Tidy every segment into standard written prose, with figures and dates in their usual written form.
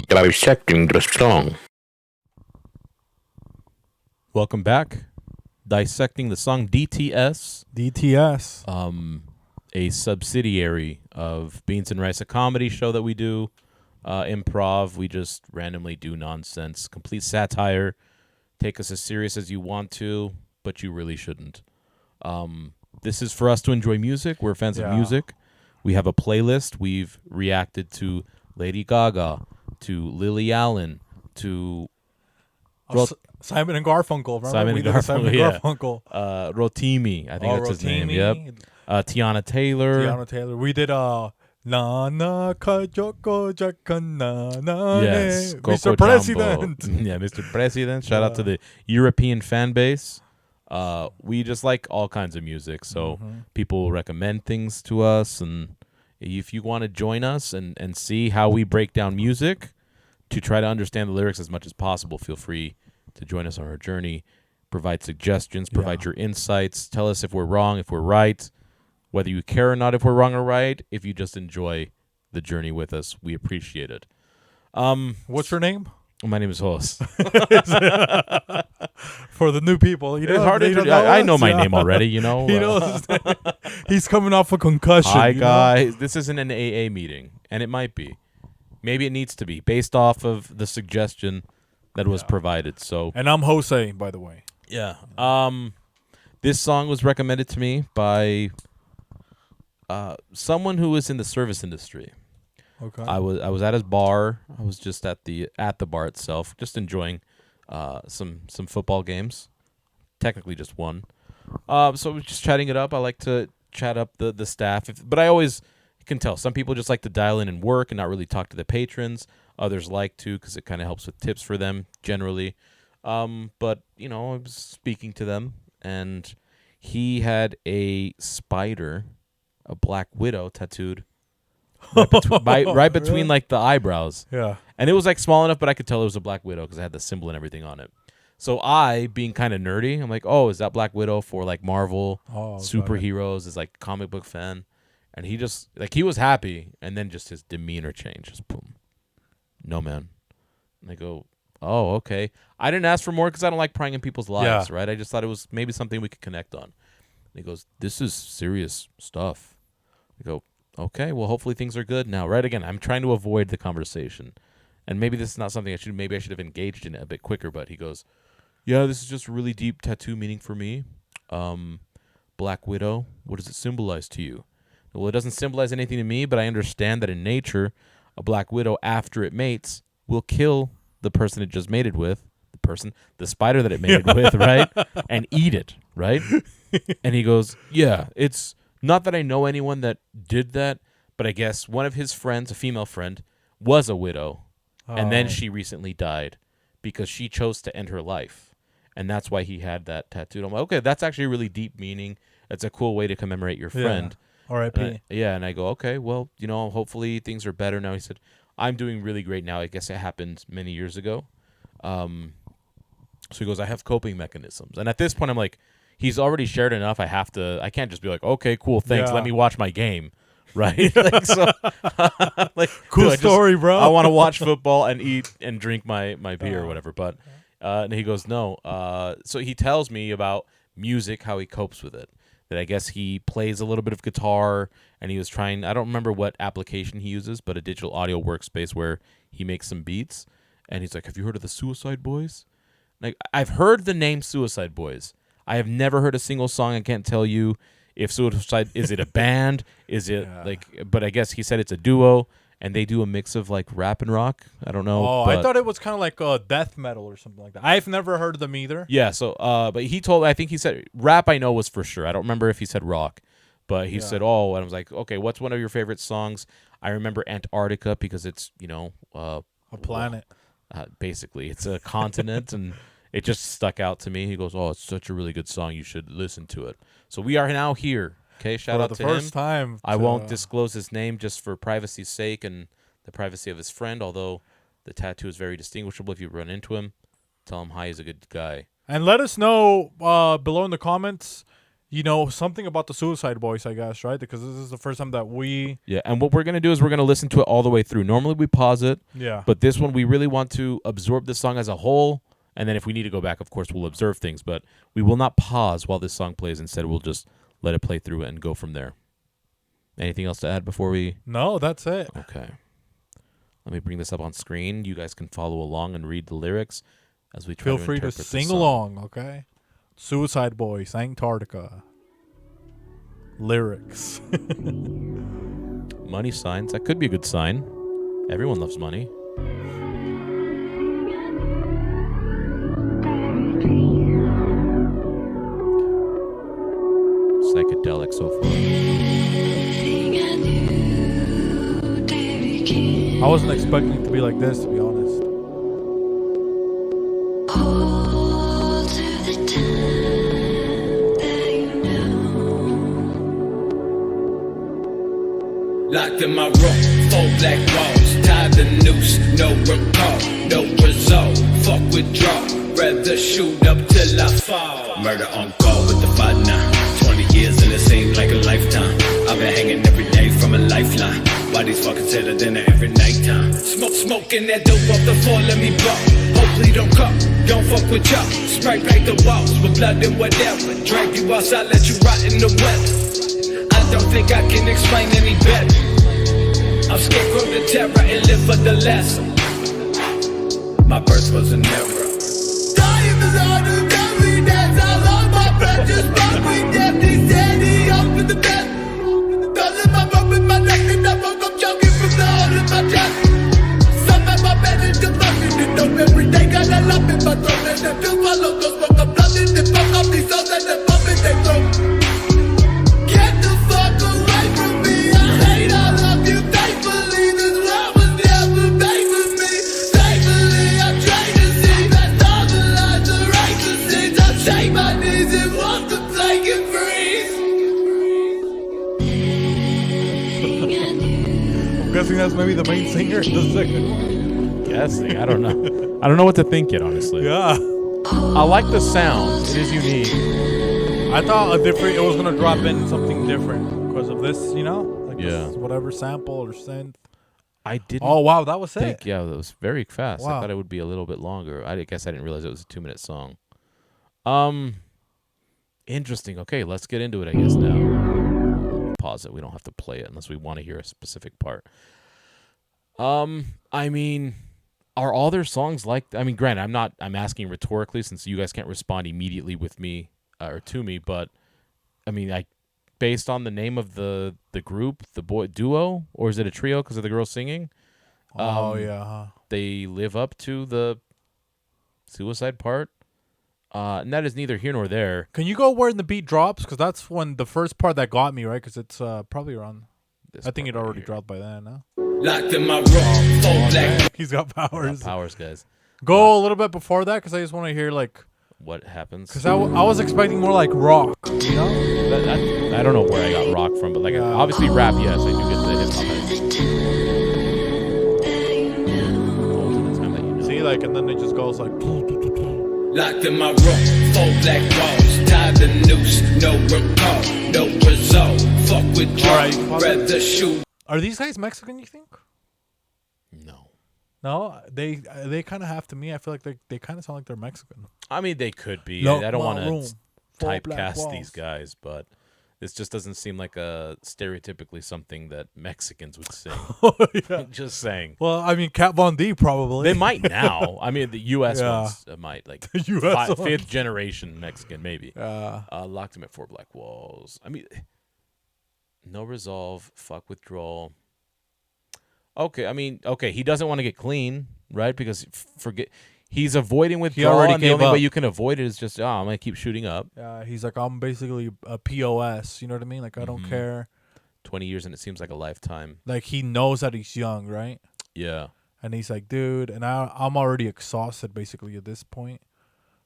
Dissecting the Song. Welcome back. Dissecting the Song, DTS. DTS. A subsidiary of Beans and Rice, a comedy show that we do. Improv. We just randomly do nonsense. Complete satire. Take us as serious as you want to, but you really shouldn't. This is for us to enjoy music. We're fans of music. We have a playlist. We've reacted to Lady Gaga, to Lily Allen, to Simon and Garfunkel. Remember? Simon and Garfunkel. Rotimi. I think that's his name. Yep. Tiana Taylor. We did Nana Kajoko Jakana. Yes. Mr. Coco President. Jumbo. Yeah, Mr. President. Shout out to the European fan base. We just like all kinds of music, so people will recommend things to us, and if you want to join us and see how we break down music to try to understand the lyrics as much as possible, feel free to join us on our journey. Provide suggestions, provide your insights, tell us if we're wrong, if we're right, whether you care or not if we're wrong or right. If you just enjoy the journey with us, we appreciate it. What's your name? My name is Jos. For the new people, It's hard to I know my name already, you know. He knows his name. He's coming off a concussion. Hi, guys. This isn't an AA meeting, and it might be. Maybe it needs to be, based off of the suggestion that was provided. So, and I'm Jose, by the way. Yeah. This song was recommended to me by someone who was in the service industry. Okay. I was at his bar. I was just at the bar itself, just enjoying some football games. Technically, just one. So I was just chatting it up. I like to chat up the staff, but I always can tell some people just like to dial in and work and not really talk to the patrons. Others like to because it kind of helps with tips for them generally. But I was speaking to them, and he had a spider, a black widow, tattooed right between like the eyebrows. Yeah. And it was like small enough, but I could tell it was a black widow because it had the symbol and everything on it. So I, being kind of nerdy, I'm like, oh, is that Black Widow for like Marvel superheroes? Is like comic book fan. And he just he was happy, and then just his demeanor changed. Just boom. No, man. And I go, oh, okay. I didn't ask for more because I don't like prying in people's lives, right? I just thought it was maybe something we could connect on. And he goes, this is serious stuff. I go, okay, well, hopefully things are good now, right? Again, I'm trying to avoid the conversation. And maybe this is not something I should have engaged in it a bit quicker, but he goes, yeah, this is just a really deep tattoo meaning for me. Black Widow, what does it symbolize to you? Well, it doesn't symbolize anything to me, but I understand that in nature, a black widow, after it mates, will kill the person it just mated with, the spider that it mated with, right? And eat it, right? And he goes, yeah, it's not that I know anyone that did that, but I guess one of his friends, a female friend, was a widow, and then she recently died because she chose to end her life, and that's why he had that tattooed. I'm like, okay, that's actually a really deep meaning. It's a cool way to commemorate your friend. R.I.P. And I go, okay, well, hopefully things are better now. He said, I'm doing really great now. I guess it happened many years ago. So he goes, I have coping mechanisms. And at this point, I'm like, he's already shared enough. I can't just be like, okay, cool, thanks. Let me watch my game. Right? Cool story, bro. I want to watch football and eat and drink my beer or whatever. But and he goes, no. So he tells me about music, how he copes with it. That I guess he plays a little bit of guitar, and he was trying, I don't remember what application he uses, but a digital audio workspace where he makes some beats. And he's like, have you heard of the Suicide Boys? Like, I've heard the name Suicide Boys. I have never heard a single song. I can't tell you if Suicide, is it a band? Is it but I guess he said it's a duo, and they do a mix of like rap and rock. I don't know. Oh, I thought it was kind of like death metal or something like that. I've never heard of them either. Yeah, so but I think he said rap I know was for sure. I don't remember if he said rock, but he said, and I was like, okay, what's one of your favorite songs? I remember Antarctica because it's, a planet. Basically, it's a continent, and it just stuck out to me. He goes, oh, it's such a really good song. You should listen to it. So we are now here. Okay, shout out to him. For the first time. I won't disclose his name just for privacy's sake and the privacy of his friend, although the tattoo is very distinguishable. If you run into him, tell him hi, he's a good guy. And let us know below in the comments something about the Suicide Boys, I guess, right? Because this is the first time that we... Yeah, and what we're going to do is we're going to listen to it all the way through. Normally we pause it, Yeah. but this one we really want to absorb the song as a whole, and then if we need to go back, of course, we'll observe things, but we will not pause while this song plays. Instead, we'll just let it play through and go from there. Anything else to add before we... No, that's it. Okay. Let me bring this up on screen. You guys can follow along and read the lyrics as we try Feel to free to interpret the sing song. along, okay? Suicide Boys, Antarctica. Lyrics. Money signs. That could be a good sign. Everyone loves money. Psychedelic so far. I wasn't expecting it to be like this, to be honest. Locked in my room, 4 black walls, tied the noose, no recall, no result, fuck withdrawal, rather shoot up till I fall. Murder on call with the 5-9, 20 years and it seems like a lifetime. I've been hanging every day from a lifeline. Why these fuckers hit a dinner every nighttime? Smoking that dope off the floor, let me blow. Hopefully don't come, don't fuck with y'all. Spray paint the walls with blood and whatever. Drag you outside, let you rot in the weather. I don't think I can explain any better. I'm scarecrow the terror and live for the lesson. My birth was an error. Dying is all the every dance. I love my breath, just fuck with death. He said he opened the bed. Doesn't my rope in my neck and I woke up choking from the hole in my chest. Some of my bed is just fucking it up every day. Got a lump in my throat and the pills my locals smoke. I'm blooded and fuck up these souls and the pump in their throat. Get the fuck away from me. I hate all of you faithfully. This world was never made for me. Thankfully, I'm trying to see past all the lies, the racists. I shake my knees and walk the plank and freeze. I'm guessing that's maybe the main singer in the second one. Guessing. I don't know. I don't know what to think yet, honestly. Yeah. I like the sound. It is unique. I thought it was going to drop in something different because of this, Like Yeah. this whatever sample or synth. I didn't Oh, wow, that was think, it. yeah, that was very fast. I Wow. thought it would be a little bit longer. I guess I didn't realize it was a 2-minute song. Interesting. Okay, let's get into it, I guess, now. Pause it. We don't have to play it unless we want to hear a specific part. I mean, are all their songs like... I mean, granted, I'm asking rhetorically since you guys can't respond immediately with me or to me, but, I mean, based on the name of the group, the boy duo, or is it a trio because of the girls singing? Yeah. Huh? They live up to the suicide part. And that is neither here nor there. Can you go where the beat drops? Because that's when the first part that got me, right? Because it's probably around... This I think part it right already here. dropped by then, no? Locked in my room, 4 black. He's got powers. Powers, guys. Go a little bit before that because I just want to hear, like... What happens? Because I was expecting more like rock, I don't know where I got rock from, but like obviously rap, yes, I do get the hip hop. Most of the time that you know. See, like, and then it just goes like... Locked in my room, 4 black walls, tied the noose, no recall, no result, fuck withdrawal, Alright, you can pause it. rather shoot. Are these guys Mexican, you think? No. No, they kind of have to me. I feel like they kind of sound like they're Mexican. I mean, they could be. Lock I don't my want room, to 4 black typecast walls. these guys, but this just doesn't seem like a stereotypically something that Mexicans would sing. Yeah. Just saying. Well, I mean, Kat Von D probably. They might now. I mean, the U.S. Yeah. ones might. Like The US ones. 5th generation Mexican, maybe. Yeah. Locked him at 4 black walls. I mean, no resolve, fuck withdrawal. Okay, I mean, he doesn't want to get clean, right? Because he's avoiding withdrawal, already and the gave only up. way you can avoid it is just, I'm going to keep shooting up. He's like, I'm basically a POS. You know what I mean? Like, I don't care. 20 years, and it seems like a lifetime. Like, he knows that he's young, right? Yeah. And he's like, dude, and I'm already exhausted basically at this point.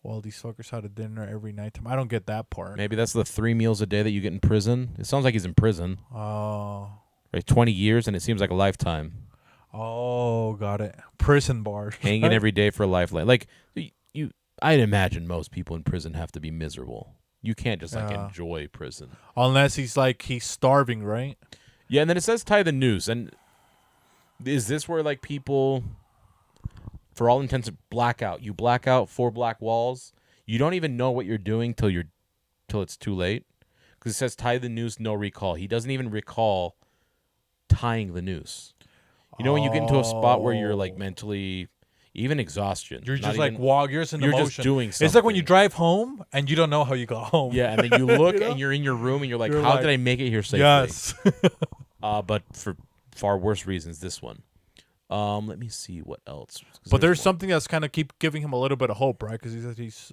Well, these fuckers had a dinner every night. I don't get that part. Maybe that's the 3 meals a day that you get in prison. It sounds like he's in prison. Oh. Right, 20 years, and it seems like a lifetime. Oh, got it. Prison bars. Hanging every day for a lifeline. Like, I'd imagine most people in prison have to be miserable. You can't just like enjoy prison. Unless he's starving, right? Yeah, and then it says tie the noose. And is this where like people, for all intents, blackout? You black out 4 black walls. You don't even know what you're doing till it's too late. Because it says tie the noose, no recall. He doesn't even recall tying the noose. You know when you get into a spot where you're like mentally, even exhaustion. You're just even, like you're just in you're emotion. just doing something. It's like when you drive home and you don't know how you got home. Yeah, and then you look and you're in your room and you're like, how did I make it here safely? Yes. But for far worse reasons, this one. Let me see what else. But there's something that's kind of keep giving him a little bit of hope, right? Because he said he's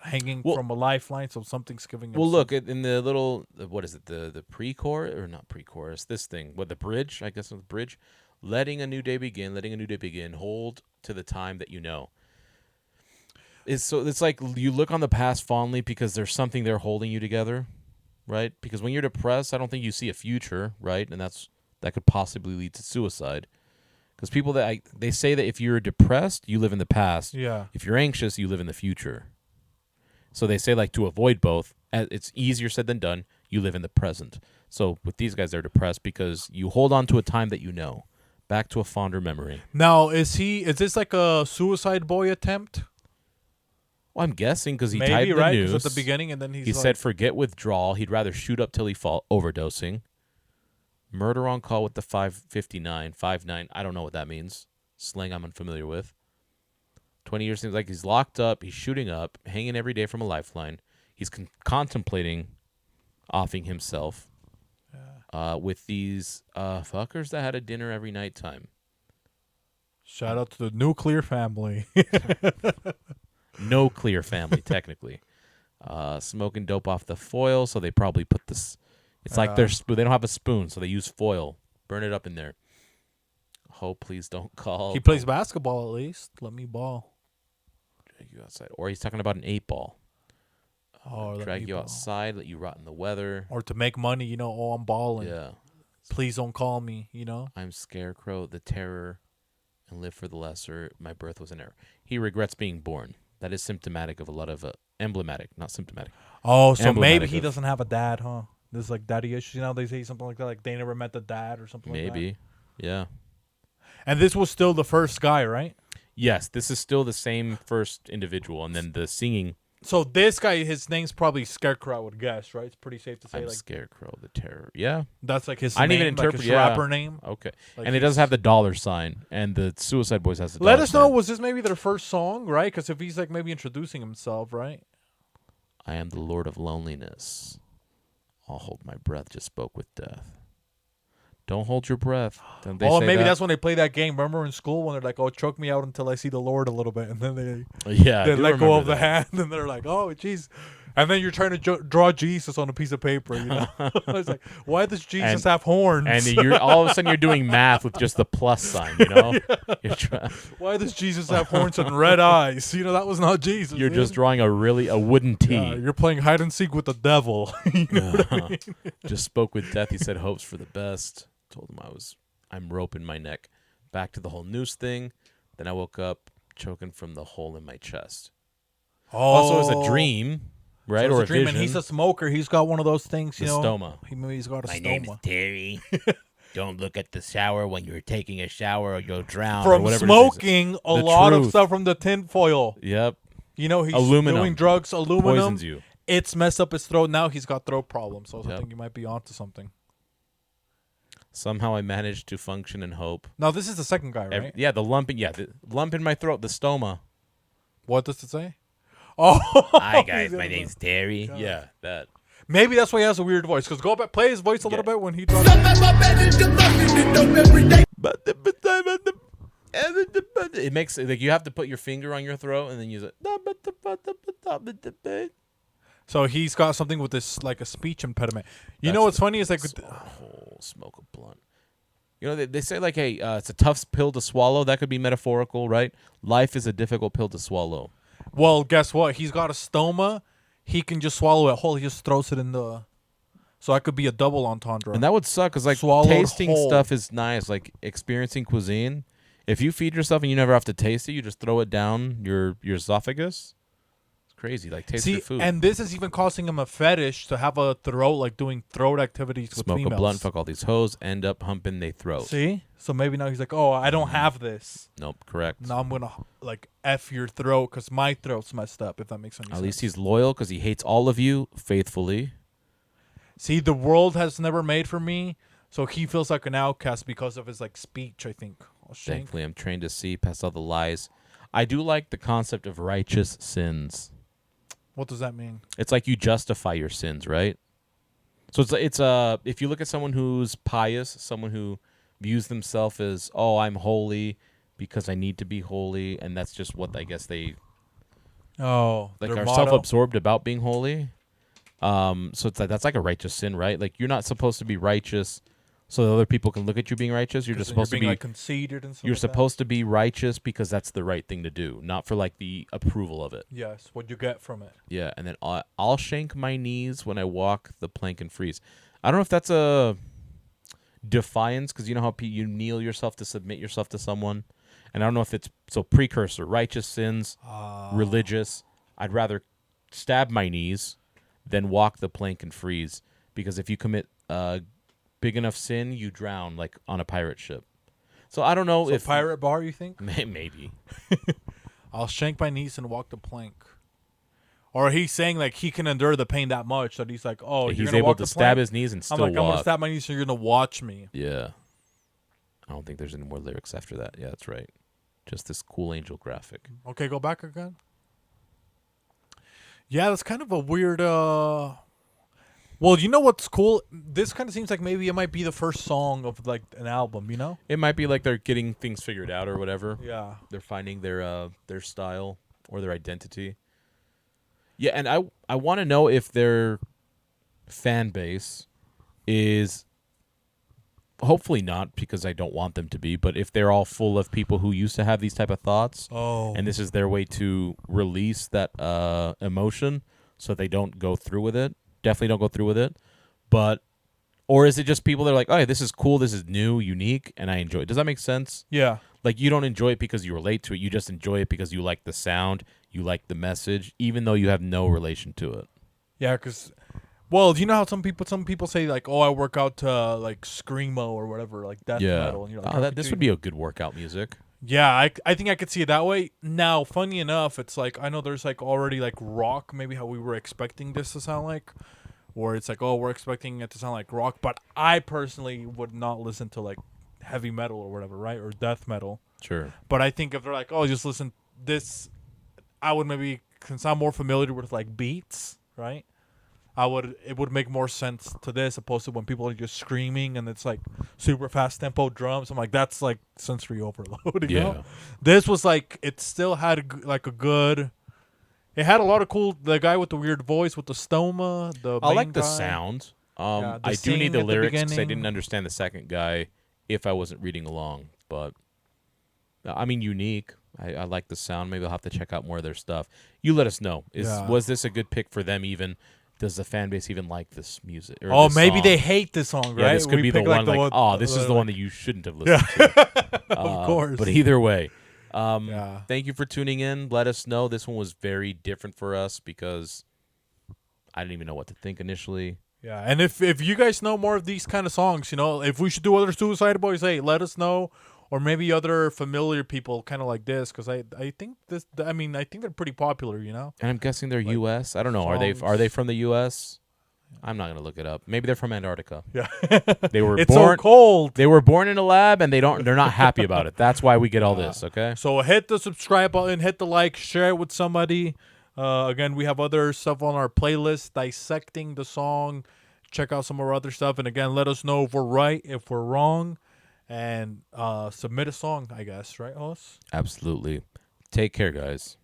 hanging from a lifeline, so something's giving him. Well, look in the little, what is it? The pre-chorus or not pre-chorus? This thing, the bridge? I guess the bridge. Letting a new day begin. Hold to the time that you know. It's like you look on the past fondly because there's something there holding you together, right? Because when you're depressed, I don't think you see a future, right? And that could possibly lead to suicide. Because people they say that if you're depressed, you live in the past. Yeah. If you're anxious, you live in the future. So they say like to avoid both. It's easier said than done. You live in the present. So with these guys, they're depressed because you hold on to a time that you know. Back to a fonder memory. Now, is this like a suicide boy attempt? Well, I'm guessing because he Maybe, tied the right? noose. 'Cause at the beginning, and then he said forget withdrawal. He'd rather shoot up till he fall overdosing. Murder on call with the 559. I don't know what that means. Slang I'm unfamiliar with. 20 years seems like he's locked up. He's shooting up, hanging every day from a lifeline. He's contemplating offing himself. With these fuckers that had a dinner every night time. Shout out to the nuclear family. No clear family, technically. Smoking dope off the foil, so they probably put this. It's like they don't have a spoon, so they use foil. Burn it up in there. Oh, please don't call. He plays basketball at least. Let me ball. Drag you outside. Or he's talking about an 8-ball. Oh, drag you outside, let you rot in the weather. Or to make money, I'm balling. Yeah. Please don't call me, I'm Scarecrow, the terror, and live for the lesser. My birth was an error. He regrets being born. That is symptomatic of a lot of emblematic, not symptomatic. Oh, so maybe he doesn't have a dad, huh? There's like daddy issues. They say something like that, like they never met the dad or something like that. Maybe, yeah. And this was still the first guy, right? Yes, this is still the same first individual, and then the singing. So this guy, his name's probably Scarecrow, I would guess, right? It's pretty safe to say. I'm Scarecrow, the terror. Yeah. That's like his I didn't name, even interpret, like his rapper name. Okay. Like and it does have the $sign, and the Suicide Boys has the $sign. Let us know, was this maybe their first song, right? Because if he's like maybe introducing himself, right? I am the Lord of Loneliness. I'll hold my breath, just spoke with death. Don't hold your breath. Maybe that's when they play that game. Remember in school when they're like, "Oh, choke me out until I see the Lord a little bit," and then they let go of the hand, and they're like, "Oh, jeez." And then you're trying to draw Jesus on a piece of paper. It's like, why does Jesus have horns? And you're all of a sudden you're doing math with just the plus sign. Yeah. Why does Jesus have horns and red eyes? That was not Jesus. You're just drawing a wooden T. You're playing hide and seek with the devil. What I mean? Just spoke with death. He said hopes for the best. Told him I'm roping my neck. Back to the whole noose thing. Then I woke up choking from the hole in my chest. Oh. Also, it was a dream, right? So or a dream, vision. and he's a smoker. He's got one of those things, the stoma. He's got a My stoma. name's Terry. Don't look at the shower when you're taking a shower or you'll drown. From or whatever smoking a lot of truth. stuff from the tinfoil. Yep. He's aluminum. doing drugs, aluminum. Poisons you. It's messed up his throat. Now he's got throat problems. So I Yep. think you might be onto something. Somehow I managed to function and hope. Now, this is the second guy, right? The lump in my throat, the stoma. What does it say? Oh, Hi, guys. My name's Terry. Yeah, that. maybe that's why he has a weird voice. Because go back, play his voice a little bit when he drops. It makes like you have to put your finger on your throat and then use it. So he's got something with this, like a speech impediment. You know what's funny is like, Smoke a blunt. They say like, hey, it's a tough pill to swallow. That could be metaphorical, right? Life is a difficult pill to swallow. well, guess what? He's got a stoma. He can just swallow it whole. He just throws it in the. So that could be a double entendre. And that would suck because like Swallowed tasting whole. stuff is nice. Like experiencing cuisine. If you feed yourself and you never have to taste it, you just throw it down your esophagus. It's crazy. Like, taste See, your food. and this is even causing him a fetish to have a throat, like doing throat activities with Smoke females. a blunt, fuck all these hoes, end up humping they throat. See? So maybe now he's like, oh, I don't have this. Nope, correct. Now I'm going to, like, F your throat because my throat's messed up, if that makes any sense. At least he's loyal because he hates all of you faithfully. See, the world has never made for me, so he feels like an outcast because of his, like, speech, I think. Thankfully, I'm trained to see past all the lies. I do like the concept of righteous sins. What does that mean? It's like you justify your sins, right? So it's if you look at someone who's pious, someone who views themselves as, oh, I'm holy because I need to be holy, and that's just what I guess they are self-absorbed about being holy. So it's like that's like a righteous sin, right? Like you're not supposed to be righteous so that other people can look at you being righteous. You're just supposed to be like conceited and stuff. You're like supposed to be righteous because that's the right thing to do, not for like the approval of it. Yes, what you get from it. Yeah, and then I'll shank my knees when I walk the plank and freeze. I don't know if that's a defiance because you know how you kneel yourself to submit yourself to someone, and I don't know if it's so precursor righteous sins, religious. I'd rather stab my knees than walk the plank and freeze because if you commit big enough sin, you drown like on a pirate ship. So I don't know if pirate bar. You think maybe I'll shank my knees and walk the plank. Or he's saying like he can endure the pain that much that he's like, oh, he's able to stab his knees and still walk. I'm gonna stab my knees, so you're gonna watch me. Yeah, I don't think there's any more lyrics after that. Yeah, that's right. Just this cool angel graphic. Okay, go back again. Yeah, that's kind of a weird. Well, you know what's cool? This kind of seems like maybe it might be the first song of like an album. You know, it might be like they're getting things figured out or whatever. Yeah, they're finding their style or their identity. Yeah, and I want to know if their fan base is, hopefully not because I don't want them to be, but if they're all full of people who used to have these type of thoughts, and this is their way to release that emotion so they don't go through with it. Definitely don't go through with it. But, or is it just people that are like, oh, this is cool, this is new, unique, and I enjoy it. Does that make sense? Yeah. Like, you don't enjoy it because you relate to it. You just enjoy it because you like the sound, you like the message, even though you have no relation to it. Yeah, because, well, do you know how some people say, like, oh, I work out to, like, Screamo or whatever, like death metal. And you're like, this would be a good workout music. Yeah, I think I could see it that way. Now, funny enough, it's like, I know there's, like, already, like, rock, maybe how we were expecting this to sound like, or it's like, oh, we're expecting it to sound like rock, but I personally would not listen to, like, heavy metal or whatever, right? Or death metal. Sure. But I think if they're like, oh, just listen this, I would maybe, since I'm more familiar with like beats, right? It would make more sense to this opposed to when people are just screaming and it's like super fast tempo drums. I'm like, that's like sensory overload, you know? This was like, it still had like a good, it had a lot of cool, the guy with the weird voice with the stoma, I like the sound. I do need the lyrics because I didn't understand the second guy if I wasn't reading along, but I mean, unique. I like the sound. Maybe I'll have to check out more of their stuff. You let us know. Was this a good pick for them even? Does the fan base even like this music? Or maybe song? they hate this song, right? Yeah, this could be the one like, this is the one that you shouldn't have listened to. Of course. But either way, thank you for tuning in. Let us know. This one was very different for us because I didn't even know what to think initially. Yeah, and if you guys know more of these kind of songs, you know, if we should do other Suicide Boys, hey, let us know. Or maybe other familiar people kind of like this, because I think this. I mean, I think they're pretty popular, you know. And I'm guessing they're like U.S. I don't know. Songs. Are they from the U.S.? I'm not gonna look it up. Maybe they're from Antarctica. Yeah, they were. It's so cold. They were born in a lab, and they're not happy about it. That's why we get all this. Okay. So hit the subscribe button, hit the like, share it with somebody. Again, we have other stuff on our playlist, Dissecting the Song. Check out some of our other stuff, and again, let us know if we're right, if we're wrong. And submit a song, I guess, right, Hoss? Absolutely. Take care, guys.